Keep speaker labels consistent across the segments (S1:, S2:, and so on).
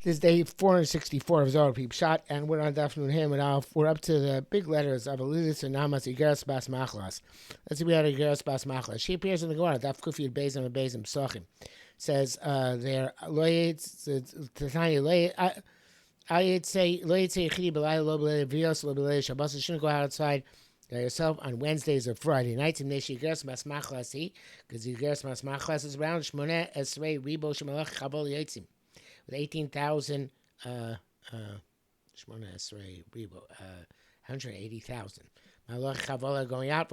S1: This is day 464 of Zohar Pshat, and we're on Defilement him and Alf. We're up to the big letters of Elidus and Namas Iggeres bas Machlas. Let's see, we had Iggeres bas Machlas. She appears in the Gemara. Daf Kufiyad Bezim and Bezim Sochim. Says there, Tanya Ayed say Chidi Belay Lo Belay Vios Lo Belay Shabbos. Shouldn't go outside yourself on Wednesdays or Friday nights. And Neshi Iggeres bas Machlas because Iggeres bas Machlas is around Shmoneh Esrei Ribo Shemalach Chabol Yitzim. With 18,000, 180,000. Malach Chavola going out.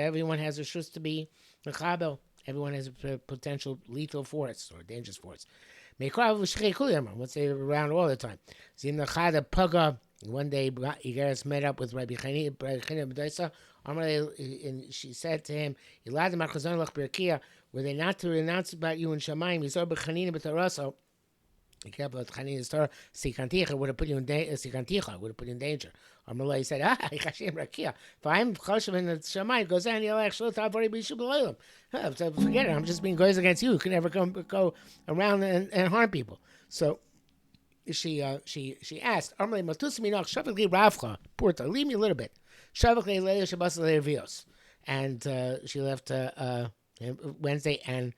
S1: Everyone has a shus to be mechabel. Everyone has a potential lethal force or dangerous force. Once they're around all the time. One day, Iggeres met up with Rabbi Chanina, and she said to him, were they not to announce about you in Shamayim? Yizor b'Chanina b'Taraso. Be careful with Chanina's Torah. Sikanticha would have put you in danger. Amalei said, Chashim Rakia. If I'm Choshev in the Shamayim, goes on, you'll actually thought very b'Yishu b'Leilam. So forget it. I'm just being goes against you. You can never go around and harm people. So she asked, Amalei Matusmi Noch Shavakli Ravcha Purta. Leave me a little bit. Shavakli Leia Shabbos Le'Vios. And she left. Wednesday and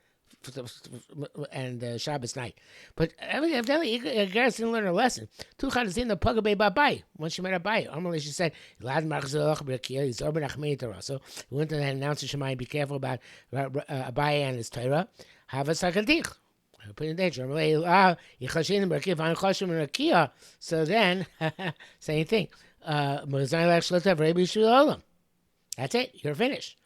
S1: Shabbos night. But evidently, Iggeres didn't learn her lesson. Tuchadazin the Pugabay Babai. When she met Abai, Amalei, she said, he went to the announcer Shemai, be careful about Abai and his Torah. Have a sakantich. Put in danger. So then, same thing. That's it. You're finished.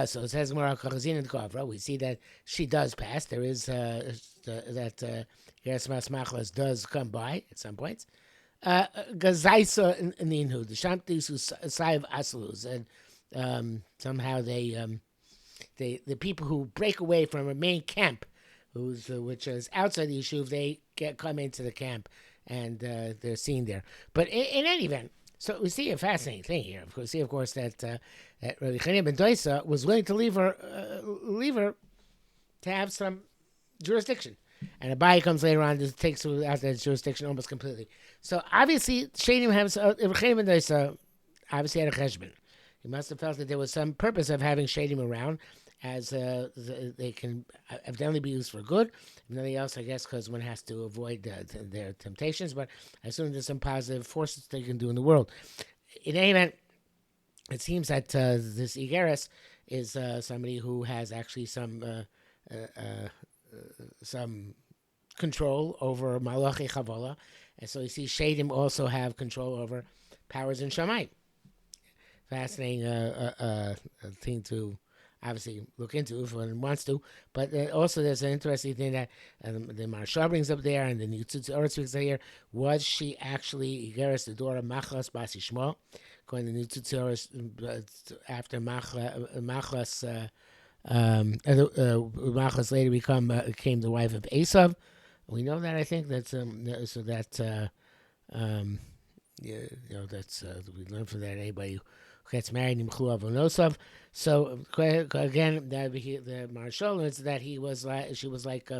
S1: So it says more Chazin and Kovra. We see that she does pass. There is that Iggeres bas Machlas does come by at some points. Gazaisa Ninu the Shamtis who Saiv Aslus, and somehow the people who break away from a main camp, which is outside the yeshuv, they come into the camp and they're seen there. But in any event. So we see a fascinating thing here. We see, of course, that Rabbi Chanina ben Doisa was willing to leave her to have some jurisdiction, and Abai comes later on and takes her out of that jurisdiction almost completely. So obviously, Rabbi Chanina ben Doisa obviously had a cheshbon. He must have felt that there was some purpose of having Shadim around, as they can evidently be used for good. If nothing else, I guess, because one has to avoid their temptations. But I assume there's some positive forces they can do in the world. In any event, it seems that this Iggeres is somebody who has actually some control over Malachi Chavola. And so you see Shadim also have control over powers in Shamayim. Fascinating thing to obviously look into if one wants to, but also there's an interesting thing that the Maharsha brings up there, and the Nitzutz Oretz speaks here. Was she actually Iggeres, the daughter of Machlas bas Yishmael? According to the Nitzutz Oretz, after Machlas later became the wife of Esav. We know that. I think that's so that that's we learn from that. Anybody gets married in Mechua Vonosav. So again, the Maharsha learns that she was like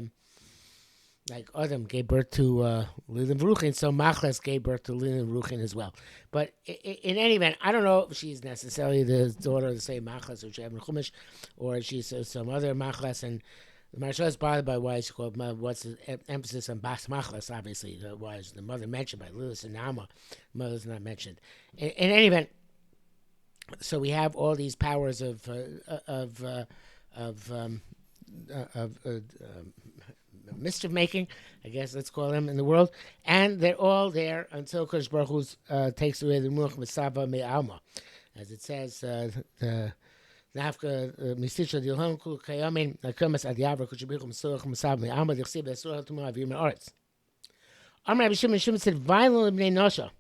S1: Adam gave birth to Lilin Vruchin, so Machlas gave birth to Lilin Vruchin as well. But in any event, I don't know if she's necessarily the daughter of the same Machlas or Shev Chumash, or she's some other Machlas. And the Maharsha is bothered by why she called what's the emphasis on Bas Machlas. Obviously, why is the mother mentioned by Lilis and Nama? The mother's not mentioned. In any event. So we have all these powers of mischief making, I guess let's call them, in the world, and they're all there until Kodesh Baruch Hu takes away the Ruach Mesava Me'alma, as it says. Nafka Mistisha Dilhon Kul Kayamin Nakamas Adiyavra Kuchibichum Surach Mesava Me'alma Dichsib Esurah Tumah Avim Arts. Amr Rabbi Shimon said, "Violent Bnei Nosha."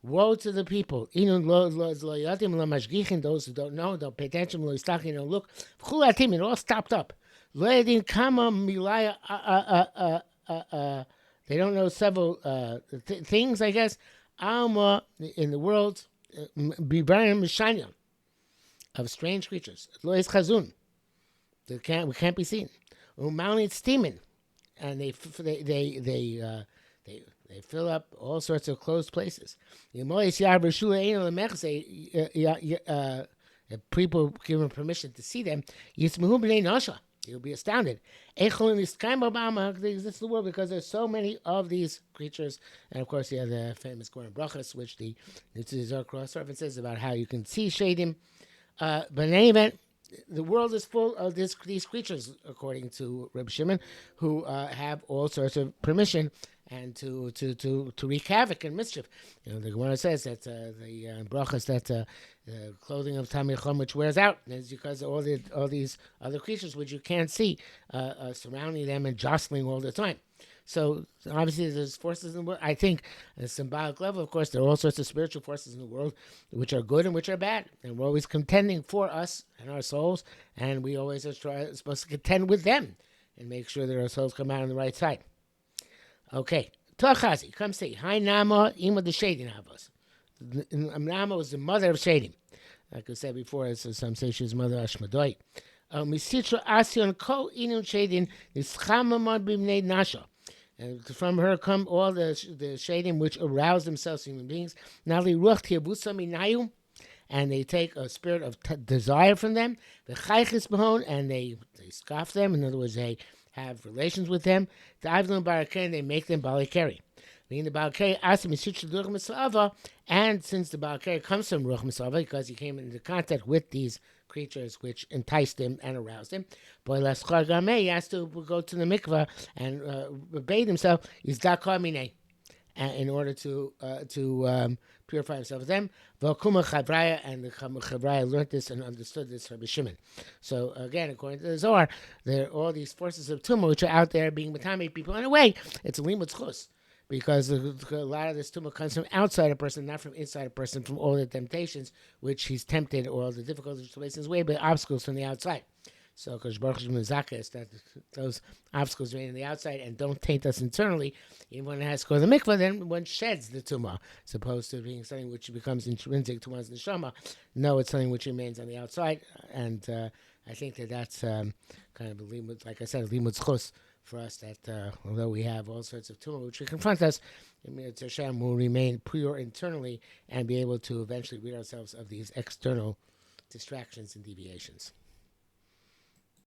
S1: Woe to the people. Those who don't know, don't pay attention, don't look. It all stopped up. They don't know several things, I guess. Alma in the world, of strange creatures. We can't be seen. Umalnit steaming, and they fill up all sorts of closed places. People given permission to see them. You'll be astounded. This is the world because there's so many of these creatures, and of course, you have the famous Goren Brachas, which the Zohar cross references about how you can see shadim. But in any event, the world is full of these creatures, according to Reb Shimon, who have all sorts of permission and to wreak havoc and mischief. The Gemara says that the brachas that the clothing of Tamei Chom which wears out is because of all these other creatures which you can't see surrounding them and jostling all the time. So obviously there's forces in the world. I think at a symbolic level, of course, there are all sorts of spiritual forces in the world which are good and which are bad. And we're always contending for us and our souls. And we always are supposed to contend with them and make sure that our souls come out on the right side. Okay. Tochazi, come say, Hi Nama, Ima the Shadim Havos. Nama was the mother of Shadim. Like I said before, some say she's mother of Ashmadoi. Misitra Asyon Ko Inun Shadim, Nischamamad Bimnei Nasha. And from her come all the shadim which arouse themselves in human beings. Nali ruach tiabusa minayu, and they take a spirit of desire from them. The chaychis behon, and they scoff them. In other words, they have relations with them. The avlon barakeh, they make them balikeri. Meaning the balikeri asim misitra ruach misalava, and since the balikeri comes from ruach misalava because he came into contact with these creatures which enticed him and aroused him. He has to go to the mikvah and bathe himself. In order to purify himself with them. And the Chavraya learned this and understood this from Shimon. So again, according to the Zohar, there are all these forces of tumah which are out there being matami people. In a way, it's a limud chus. Because a lot of this tumah comes from outside a person, not from inside a person, from all the temptations which he's tempted, or the difficulties which place in his way, but obstacles from the outside. So, because Baruch Hashem is that those obstacles remain on the outside and don't taint us internally. Even when it has to go to the mikvah, then one sheds the tumah, as opposed to being something which becomes intrinsic to one's neshama. No, it's something which remains on the outside, and I think that's kind of a limud, like I said, a limud chus for us, that although we have all sorts of tumah which confront us, Hashem will remain pure internally and be able to eventually rid ourselves of these external distractions and deviations.